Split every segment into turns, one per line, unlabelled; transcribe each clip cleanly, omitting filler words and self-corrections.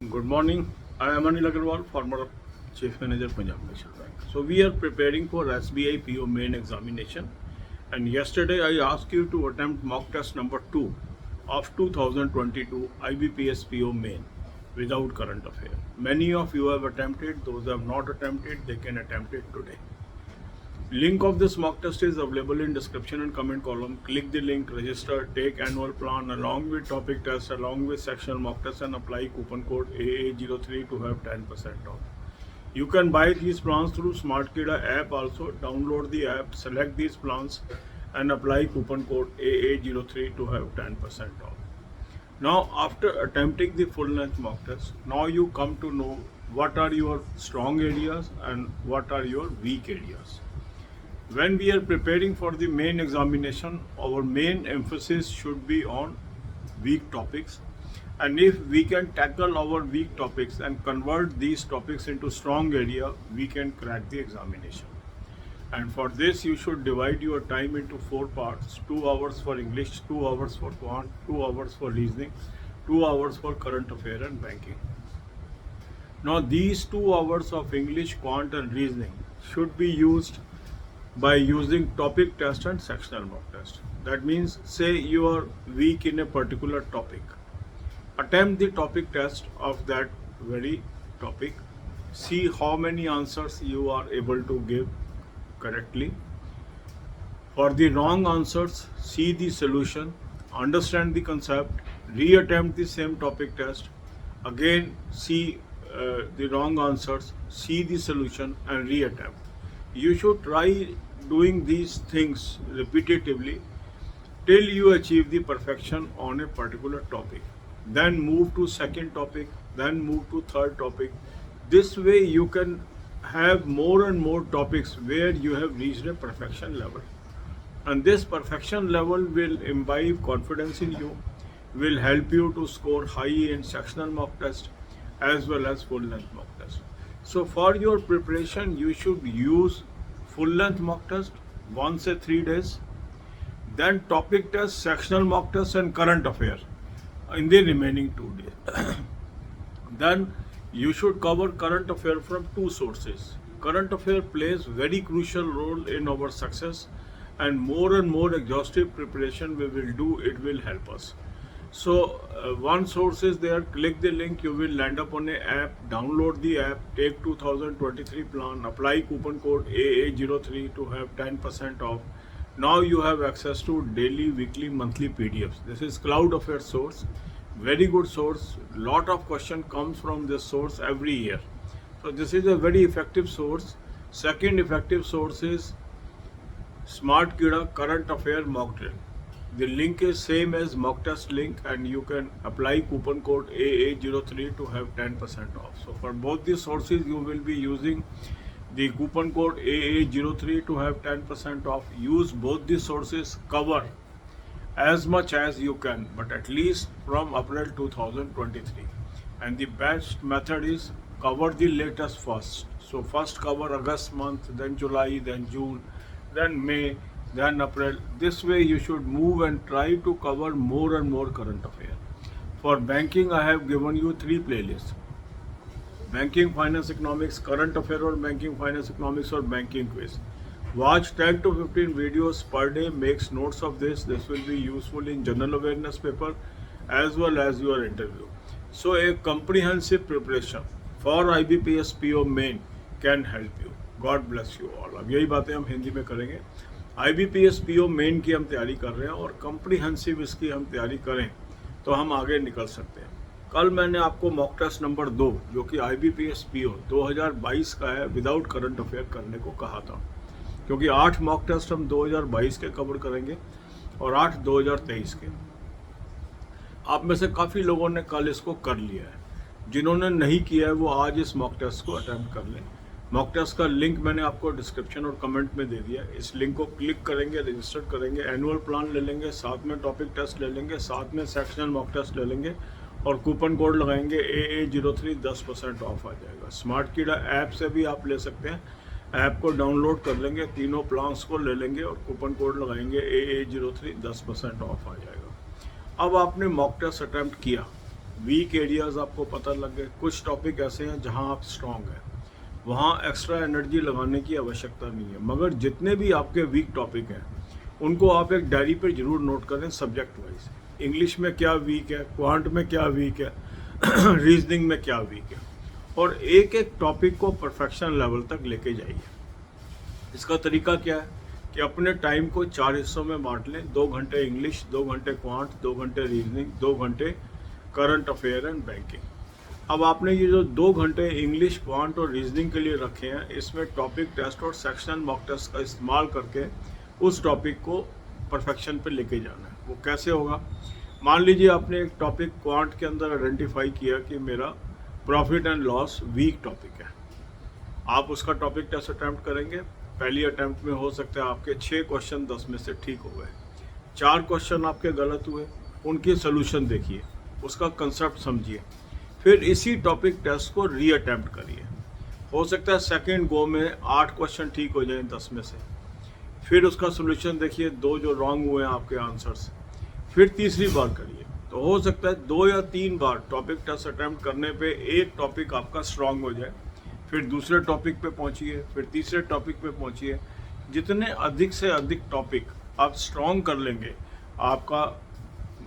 Good morning. I am Anil Agarwal, former Chief Manager, Punjab National Bank. So we are preparing for SBI PO main examination, and yesterday I asked you to attempt mock test number 2 of 2022 IBPS PO main without current affair. Many of you have attempted. Those who have not attempted, they can attempt it today. Link of this mock test is available in description and comment column. Click the link, register, take annual plan along with topic test, along with sectional mock test, and apply coupon code AA03 to have 10% off. You can buy these plans through SmartKida app also. Download the app, select these plans and apply coupon code AA03 to have 10% off. Now, after attempting the full length mock test, now you come to know what are your strong areas and what are your weak areas. When we are preparing for the main examination, our main emphasis should be on weak topics, and if we can tackle our weak topics and convert these topics into strong area, we can crack the examination. And for this you should divide your time into 4 parts: 2 hours for English, 2 hours for quant, 2 hours for reasoning, 2 hours for current affair and banking. Now these 2 hours of English, quant and reasoning should be used by using topic test and sectional mock test. That means, say you are weak in a particular topic, attempt the topic test of that very topic, see how many answers you are able to give correctly. For the wrong answers, see the solution, understand the concept, reattempt the same topic test, again see the wrong answers, see the solution and reattempt. You should try doing these things repetitively till you achieve the perfection on a particular topic. Then move to second topic, then move to third topic. This way you can have more and more topics where you have reached a perfection level. And this perfection level will imbibe confidence in you, will help you to score high in sectional mock test as well as full length mock test. So for your preparation, you should use full length mock test once a 3 days, then topic test, sectional mock test and current affair in the remaining 2 days. Then you should cover current affair from 2 sources. Current affair plays very crucial role in our success, and more exhaustive preparation we will do, it will help us. So one source is there. Click the link, you will land up on a app. Download the app, take 2023 plan, apply coupon code AA03 to have 10% off. Now you have access to daily, weekly, monthly PDFs. This is Cloud Affair source, very good source. Lot of question comes from this source every year. So this is a very effective source. Second effective source is SmartKida Current Affair Mock Drill. The link is same as mock test link, and you can apply coupon code AA03 to have 10% off. So for both these sources you will be using the coupon code AA03 to have 10% off. Use both these sources, cover as much as you can, but at least from April 2023. And the best method is cover the latest first. So first cover August month, then July, then June, then May, then April. This way you should move and try to cover more and more current affair. For banking, I have given you 3 playlists: banking, finance, economics, current affair or banking, finance, economics or banking quiz. Watch 10 to 15 videos per day, makes notes of this. This will be useful in general awareness paper as well as your interview. So a comprehensive preparation for IBPS PO main can help you. God bless you all. अब यही बातें हम हिंदी में करेंगे. IBPS PO main की हम तैयारी कर रहे हैं और कम्प्रीहेंसिव इसकी हम तैयारी करें तो हम आगे निकल सकते हैं. कल मैंने आपको मॉक टेस्ट नंबर 2 जो कि IBPS PO 2022 का है विदाउट करंट अफेयर करने को कहा था, क्योंकि 8 मॉक टेस्ट हम 2022 के कवर करेंगे और 8 2023 के. आप में से काफ़ी लोगों ने कल इसको कर लिया है. जिन्होंने नहीं किया है वो आज इस मॉक टेस्ट को अटेम्प्ट कर लें. मॉक टेस्ट का लिंक मैंने आपको डिस्क्रिप्शन और कमेंट में दे दिया. इस लिंक को क्लिक करेंगे, रजिस्टर करेंगे, एनुअल प्लान ले लेंगे, साथ में टॉपिक टेस्ट ले लेंगे, साथ में सेक्शनल मॉक टेस्ट ले लेंगे और कूपन कोड लगाएंगे AA03, 10% ऑफ आ जाएगा. SmartKida ऐप से भी आप ले सकते हैं. ऐप को डाउनलोड कर लेंगे, तीनों प्लान्स को ले लेंगे और कूपन कोड लगाएंगे AA03, 10% ऑफ आ जाएगा. अब आपने मॉक टेस्ट अटैम्प्ट किया, वीक एरियाज आपको पता लग गए, कुछ टॉपिक ऐसे हैं जहां आप स्ट्रांग हैं, वहाँ एक्स्ट्रा एनर्जी लगाने की आवश्यकता नहीं है। मगर जितने भी आपके वीक टॉपिक हैं उनको आप एक डायरी पर जरूर नोट करें सब्जेक्ट वाइज। इंग्लिश में क्या वीक है, क्वांट में क्या वीक है, रीजनिंग में क्या वीक है, और एक एक टॉपिक को परफेक्शन लेवल तक लेके जाइए। इसका तरीका क्या है कि अपने टाइम को 4 हिस्सों में बांट लें, 2 घंटे इंग्लिश, 2 घंटे क्वांट, 2 घंटे रीजनिंग, 2 घंटे करंट अफेयर एंड बैंकिंग। अब आपने ये जो 2 घंटे इंग्लिश, क्वांट और रीजनिंग के लिए रखे हैं, इसमें टॉपिक टेस्ट और सेक्शनल मॉक टेस्ट का इस्तेमाल करके उस टॉपिक को परफेक्शन पे लेके जाना है। वो कैसे होगा? मान लीजिए आपने एक टॉपिक क्वांट के अंदर आइडेंटिफाई किया कि मेरा profit and loss week topic है। आप उसका टॉपिक टेस्ट अटैम्प्ट करेंगे। पहली अटैम्प्ट में हो सकता है आपके 6 क्वेश्चन 10 में से ठीक हो गए, 4 क्वेश्चन आपके गलत हुए, उनके सोल्यूशन देखिए, उसका कंसेप्ट समझिए, फिर इसी टॉपिक टेस्ट को री अटैम्प्ट करिए। हो सकता है सेकेंड गो में 8 क्वेश्चन ठीक हो जाएं 10 में से, फिर उसका सोल्यूशन देखिए, 2 जो रॉन्ग हुए हैं आपके आंसर्स, फिर तीसरी बार करिए। तो हो सकता है 2 या 3 बार टॉपिक टेस्ट अटैम्प्ट करने पे एक टॉपिक आपका स्ट्रांग हो जाए, फिर दूसरे टॉपिक पे पहुंचिए, फिर तीसरे टॉपिक पे पहुंचिए। जितने अधिक से अधिक टॉपिक आप स्ट्रांग कर लेंगे, आपका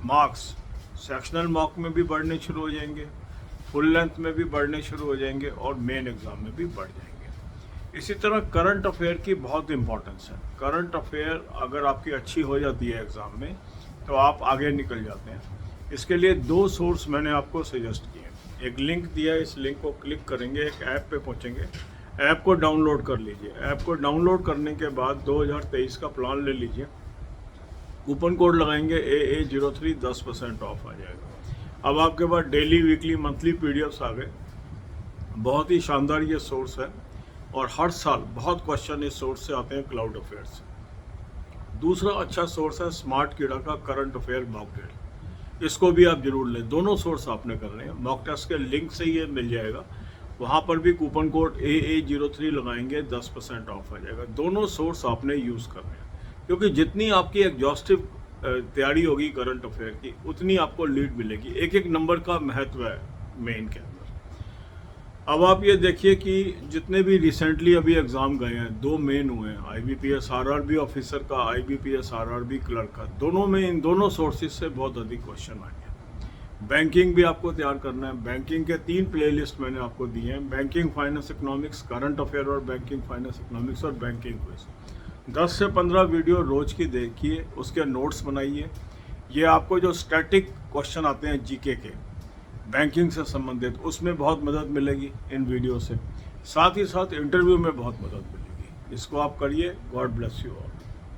मार्क्स सेक्शनल मार्क में भी बढ़ने शुरू हो जाएंगे, फुल लेंथ में भी बढ़ने शुरू हो जाएंगे और मेन एग्जाम में भी बढ़ जाएंगे। इसी तरह करंट अफेयर की बहुत इंपॉर्टेंस है। करंट अफेयर अगर आपकी अच्छी हो जाती है एग्ज़ाम में तो आप आगे निकल जाते हैं। इसके लिए 2 सोर्स मैंने आपको सजेस्ट किए। एक लिंक दिया है, इस लिंक को क्लिक करेंगे, एक ऐप पे पहुंचेंगे, ऐप को डाउनलोड कर लीजिए। ऐप को डाउनलोड करने के बाद 2023 का प्लान ले लीजिए, कूपन कोड लगाएंगे AA03, 10% ऑफ आ जाएगा। अब आपके पास डेली, वीकली, मंथली पीडीएफ्स आ गए। बहुत ही शानदार ये सोर्स है और हर साल बहुत क्वेश्चन इस सोर्स से आते हैं, क्लाउड अफेयर से। दूसरा अच्छा सोर्स है स्मार्ट कीड़ा का करंट अफेयर मॉक टेस्ट, इसको भी आप जरूर लें। दोनों सोर्स आपने करने हैं, मॉक टेस्ट के लिंक से ये मिल जाएगा, वहाँ पर भी कूपन कोड AA03 लगाएंगे, 10% ऑफ आ जाएगा। दोनों सोर्स आपने यूज़ करने हैं, क्योंकि जितनी आपकी एग्जॉस्टिव तैयारी होगी करंट अफेयर की, उतनी आपको लीड मिलेगी। एक एक नंबर का महत्व है मेन के अंदर। अब आप ये देखिए कि जितने भी रिसेंटली अभी एग्ज़ाम गए हैं, 2 मेन हुए हैं, IBPS RRB ऑफिसर का, IBPS RRB क्लर्क का, दोनों में इन दोनों सोर्सेज से बहुत अधिक क्वेश्चन आएंगे। बैंकिंग भी आपको तैयार करना है। बैंकिंग के 3 प्लेलिस्ट मैंने आपको दिए हैं, banking finance economics, current affair और बैंकिंग फाइनेंस इकोनॉमिक्स और बैंकिंग क्विज। 10 से 15 वीडियो रोज की देखिए, उसके नोट्स बनाइए। ये आपको जो स्टैटिक क्वेश्चन आते हैं जीके के बैंकिंग से संबंधित, उसमें बहुत मदद मिलेगी इन वीडियो से। साथ ही साथ इंटरव्यू में बहुत मदद मिलेगी। इसको आप करिए। God bless you all.